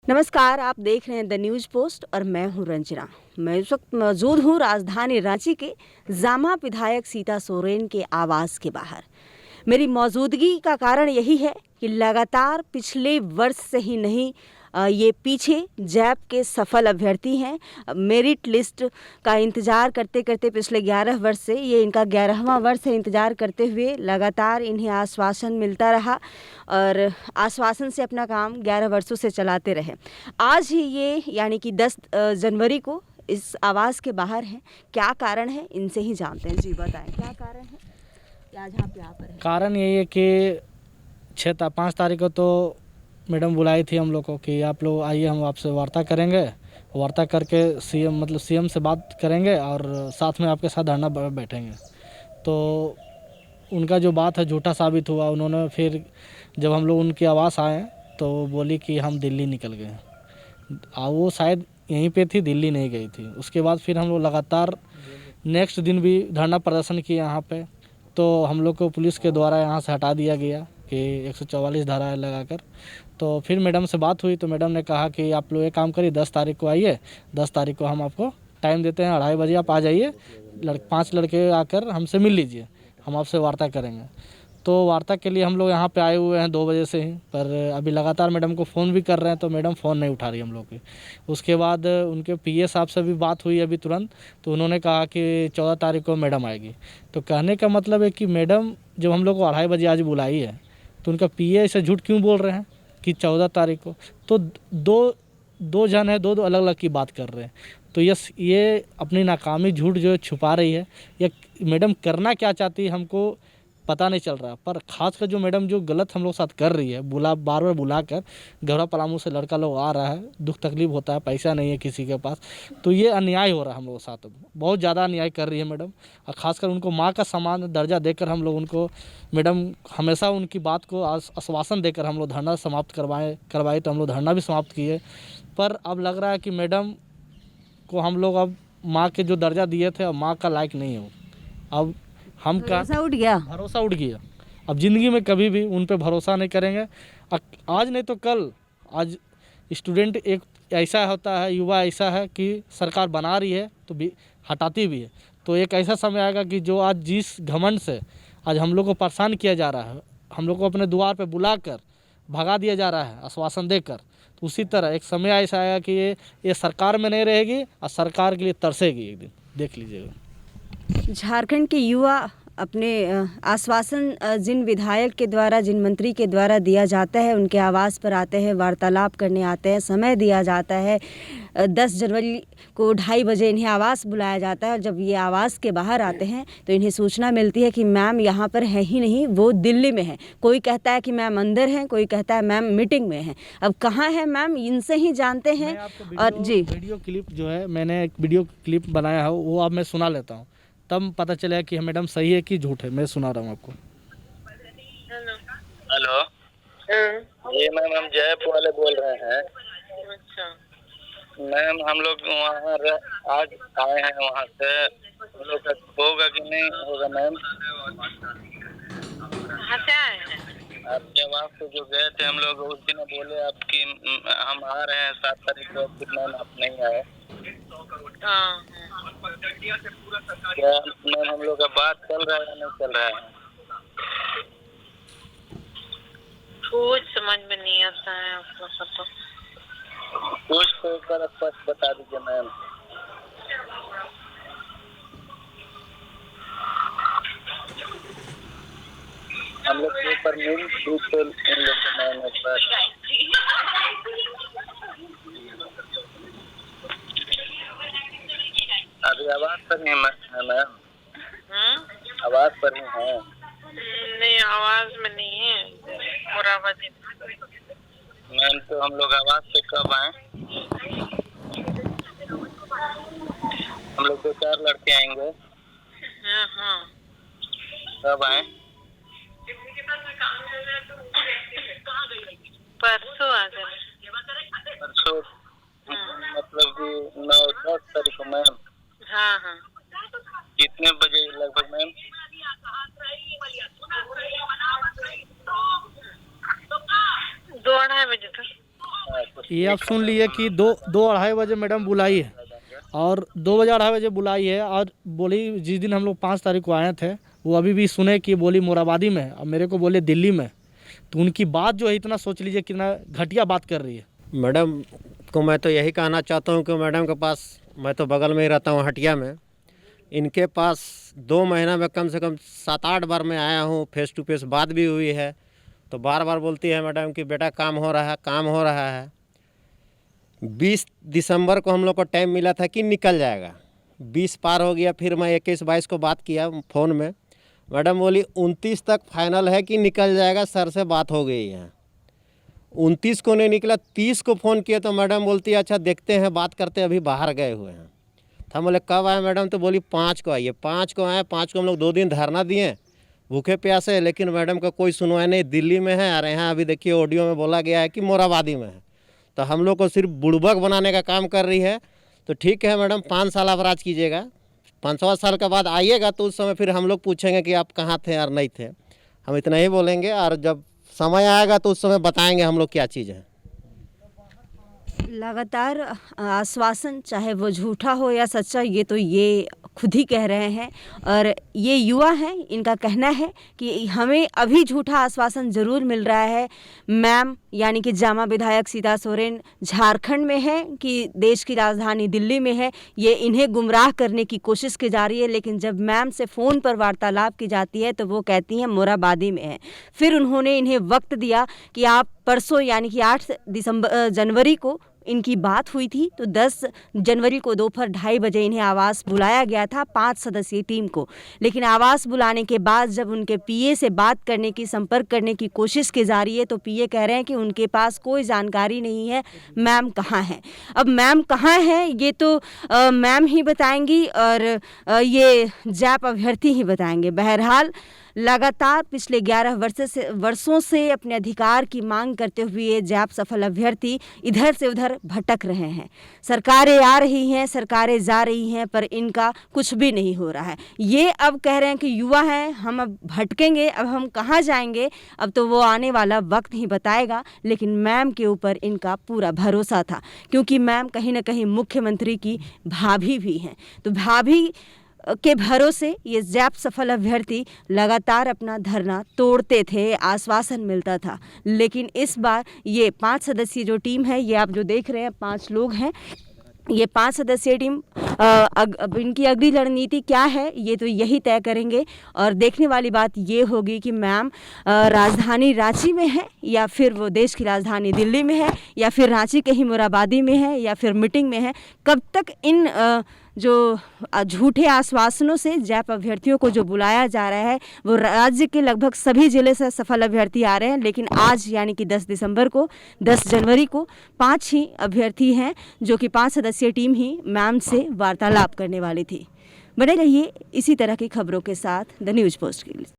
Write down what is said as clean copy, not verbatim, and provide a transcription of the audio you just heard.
नमस्कार, आप देख रहे हैं द न्यूज़ पोस्ट और मैं हूं रंजना। मैं इस वक्त मौजूद हूं राजधानी रांची के जामा विधायक सीता सोरेन के आवास के बाहर। मेरी मौजूदगी का कारण यही है कि लगातार पिछले वर्ष से ही नहीं, ये पीछे जैप के सफल अभ्यर्थी हैं। मेरिट लिस्ट का इंतज़ार करते करते पिछले 11 वर्ष से, ये इनका 11वां वर्ष है इंतज़ार करते हुए, लगातार इन्हें आश्वासन मिलता रहा और आश्वासन से अपना काम 11 वर्षों से चलाते रहे। आज ही ये यानी कि 10 जनवरी को इस आवास के बाहर हैं। क्या कारण है, इनसे ही जानते हैं। जी बताएं, क्या कारण है कि आज आप यहाँ पर हैं? कारण यही है कि 5 तारीख को तो मैडम बुलाई थी हम लोग को कि आप लोग आइए, हम आपसे वार्ता करेंगे। वार्ता करके सीएम से बात करेंगे और साथ में आपके साथ धरना बैठेंगे। तो उनका जो बात है झूठा साबित हुआ। उन्होंने फिर जब हम लोग उनकी आवाज़ आए तो बोली कि हम दिल्ली निकल गए। वो शायद यहीं पे थी, दिल्ली नहीं गई थी। उसके बाद फिर हम लोग लगातार नेक्स्ट दिन भी धरना प्रदर्शन किए यहाँ पे। तो हम लोग को पुलिस के द्वारा यहाँ से हटा दिया गया कि 144 धारा लगाकर। तो फिर मैडम से बात हुई तो मैडम ने कहा कि आप लोग एक काम करिए, 10 तारीख को आइए। 10 तारीख को हम आपको टाइम देते हैं, 2:30 बजे आप आ जाइए। 5 लड़के आकर हमसे मिल लीजिए, हम आपसे वार्ता करेंगे। तो वार्ता के लिए हम लोग यहाँ पे आए हुए हैं 2 बजे से ही, पर अभी लगातार मैडम को फ़ोन भी कर रहे हैं तो मैडम फ़ोन नहीं उठा रही हम लोग की। उसके बाद उनके पीए साहब से भी बात हुई अभी तुरंत, तो उन्होंने कहा कि 14 तारीख को मैडम आएगी। तो कहने का मतलब है कि मैडम जब हम लोग को 2:30 बजे आज बुलाई है तो उनका पीए ऐसे झूठ क्यों बोल रहे हैं कि 14 तारीख को? तो दो जन है, दो अलग अलग की बात कर रहे हैं। तो ये अपनी नाकामी झूठ जो छुपा रही है, या मैडम करना क्या चाहती है हमको पता नहीं चल रहा। पर खासकर जो मैडम जो गलत हम लोग साथ कर रही है, बार बार बुलाकर, गौरा पलामू से लड़का लोग आ रहा है, दुख तकलीफ होता है, पैसा नहीं है किसी के पास, तो ये अन्याय हो रहा है हम लोग साथ। बहुत ज़्यादा अन्याय कर रही है मैडम। और ख़ासकर उनको माँ का समान दर्जा देकर हम लोग उनको, मैडम हमेशा उनकी बात को आश्वासन देकर हम लोग धरना समाप्त करवाए तो हम लोग धरना भी समाप्त किए। पर अब लग रहा है कि मैडम को हम लोग अब माँ के जो दर्जा दिए थे, अब माँ का लायक नहीं हो। अब हम का भरोसा उठ गया। अब ज़िंदगी में कभी भी उन पे भरोसा नहीं करेंगे। आज नहीं तो कल, आज स्टूडेंट एक ऐसा होता है, युवा ऐसा है कि सरकार बना रही है तो भी हटाती भी है। तो एक ऐसा समय आएगा कि जो आज जिस घमंड से आज हम लोग को परेशान किया जा रहा है, हम लोग को अपने द्वार पे बुलाकर भगा दिया जा रहा है आश्वासन देकर, तो उसी तरह एक समय ऐसा आएगा कि ये सरकार में नहीं रहेगी और सरकार के लिए तरसेगी एक दिन, देख लीजिएगा। झारखंड के युवा अपने आश्वासन जिन विधायक के द्वारा, जिन मंत्री के द्वारा दिया जाता है, उनके आवास पर आते हैं, वार्तालाप करने आते हैं, समय दिया जाता है। 10 जनवरी को 2:30 बजे इन्हें आवास बुलाया जाता है और जब ये आवास के बाहर आते हैं तो इन्हें सूचना मिलती है कि मैम यहाँ पर है ही नहीं, वो दिल्ली में है। कोई कहता है कि मैम अंदर हैं, कोई कहता है मैम मीटिंग में हैं। अब कहाँ है मैम, इनसे ही जानते हैं। और जी, वीडियो क्लिप जो है, मैंने एक वीडियो क्लिप बनाया है, वो अब मैं सुना लेता हूँ, तब पता चलेगा कि मैडम सही है कि झूठ है। मैं सुना रहा हूँ आपको। हेलो। ये मैम हम जयपुर वाले बोल रहे हैं। अच्छा मैम हम लोग वहाँ आज आए हैं, वहाँ से हम लोग का होगा कि नहीं होगा मैम? कहाँ से आए हैं? आपके आवास से जो गए थे हम लोग, उस दिन बोले आपकी हम आ रहे हैं 7 तारीख को, फिर मैम आप नहीं आए। हाँ क्या मैम हम लोग का बात चल रहा है या नहीं चल रहा है? कुछ समझ में नहीं आता है आप लोग का। तो कुछ तो एक बार स्पष्ट बता दीजिए मैम। हम लोग के ऊपर मिल तो इन लोग के मैम एक बार अभी आवाज पर ही है मैम, आवाज पर ही है। नहीं, आवाज में नहीं है, पूरा आवाज मैम। तो हम लोग आवाज से कब आए? हम लोग 2-4 लड़के आएंगे। हाँ कब आए? परसों आ जाए। परसों मतलब कि 9-10 तारीख को मैम? हाँ कितने बजे लगभग मैम? 2-2:30 बजे तक। तो ये आप सुन लिए कि 2-2-2:30 बजे मैडम बुलाई है, और 2 बजे 2:30 बजे बुलाई है, और बोली जिस दिन हम लोग 5 तारीख को आए थे वो अभी भी सुने कि बोली मोराबादी में, और मेरे को बोले दिल्ली में। तो उनकी बात जो है, इतना सोच लीजिए कितना घटिया बात कर रही है। मैडम को मैं तो यही कहना चाहता हूँ कि मैडम के पास, मैं तो बगल में ही रहता हूँ हटिया में, इनके पास 2 महीना में कम से कम 7-8 बार मैं आया हूँ, फेस टू फेस बात भी हुई है। तो बार बार बोलती है मैडम कि बेटा काम हो रहा है, काम हो रहा है। 20 दिसंबर को हम लोग को टाइम मिला था कि निकल जाएगा, 20 पार हो गया, फिर मैं 21-22 को बात किया फ़ोन में, मैडम बोली 29 तक फाइनल है कि निकल जाएगा, सर से बात हो गई है। 29 को नहीं निकला, 30 को फ़ोन किया तो मैडम बोलती है अच्छा देखते हैं, बात करते, अभी बाहर गए हुए हैं। तो हम बोले कब आए मैडम, तो बोली 5 को आइए। 5 को आए, 5 को हम लोग 2 दिन धरना दिए भूखे प्यासे, लेकिन मैडम का कोई सुनवाई नहीं। दिल्ली में है, और यहाँ अभी देखिए ऑडियो में बोला गया है कि मोराबादी में है। तो हम लोग को सिर्फ बुड़बक बनाने का काम कर रही है। तो ठीक है मैडम, 5 साल आप राज कीजिएगा, 5वां साल के बाद आइएगा तो उस समय फिर हम लोग पूछेंगे कि आप कहाँ थे और नहीं थे, हम इतना ही बोलेंगे। और जब समय आएगा तो उस समय बताएंगे हम लोग क्या चीज़ है। लगातार आश्वासन, चाहे वो झूठा हो या सच्चा, ये खुद ही कह रहे हैं। और ये युवा हैं, इनका कहना है कि हमें अभी झूठा आश्वासन ज़रूर मिल रहा है। मैम यानी कि जामा विधायक सीता सोरेन झारखंड में है कि देश की राजधानी दिल्ली में है, ये इन्हें गुमराह करने की कोशिश की जा रही है। लेकिन जब मैम से फ़ोन पर वार्तालाप की जाती है तो वो कहती हैं मोराबादी में है। फिर उन्होंने इन्हें वक्त दिया कि आप परसों यानी कि 8 जनवरी को इनकी बात हुई थी, तो 10 जनवरी को दोपहर 2:30 बजे इन्हें आवास बुलाया गया था 5 सदस्यीय टीम को। लेकिन आवास बुलाने के बाद जब उनके पीए से बात करने की, संपर्क करने की कोशिश की जा रही है, तो पीए कह रहे हैं कि उनके पास कोई जानकारी नहीं है मैम कहाँ हैं। अब मैम कहाँ हैं ये तो मैम ही बताएंगी, और ये जैप अभ्यर्थी ही बताएंगे। बहरहाल लगातार पिछले 11 वर्षों से अपने अधिकार की मांग करते हुए ये जैप सफल अभ्यर्थी इधर से उधर भटक रहे हैं। सरकारें आ रही हैं, सरकारें जा रही हैं, पर इनका कुछ भी नहीं हो रहा है। ये अब कह रहे हैं कि युवा हैं, हम अब भटकेंगे, अब हम कहाँ जाएंगे, अब तो वो आने वाला वक्त ही बताएगा। लेकिन मैम के ऊपर इनका पूरा भरोसा था, क्योंकि मैम कहीं ना कहीं मुख्यमंत्री की भाभी भी हैं। तो भाभी के भरोसे ये जैप सफल अभ्यर्थी लगातार अपना धरना तोड़ते थे, आश्वासन मिलता था। लेकिन इस बार ये 5 सदस्यीय जो टीम है, ये आप जो देख रहे हैं 5 लोग हैं, ये 5 सदस्यीय टीम अब इनकी अगली रणनीति क्या है ये तो यही तय करेंगे। और देखने वाली बात ये होगी कि मैम राजधानी रांची में है, या फिर वो देश की राजधानी दिल्ली में है, या फिर रांची के ही मोराबादी में है, या फिर मीटिंग में है। कब तक इन जो झूठे आश्वासनों से जैप अभ्यर्थियों को जो बुलाया जा रहा है, वो राज्य के लगभग सभी जिले से सफल अभ्यर्थी आ रहे हैं। लेकिन आज यानी कि 10 जनवरी को 5 ही अभ्यर्थी हैं, जो कि 5 सदस्यीय टीम ही मैम से वार्तालाप करने वाली थी। बने रहिए इसी तरह की खबरों के साथ द न्यूज़ पोस्ट के लिए।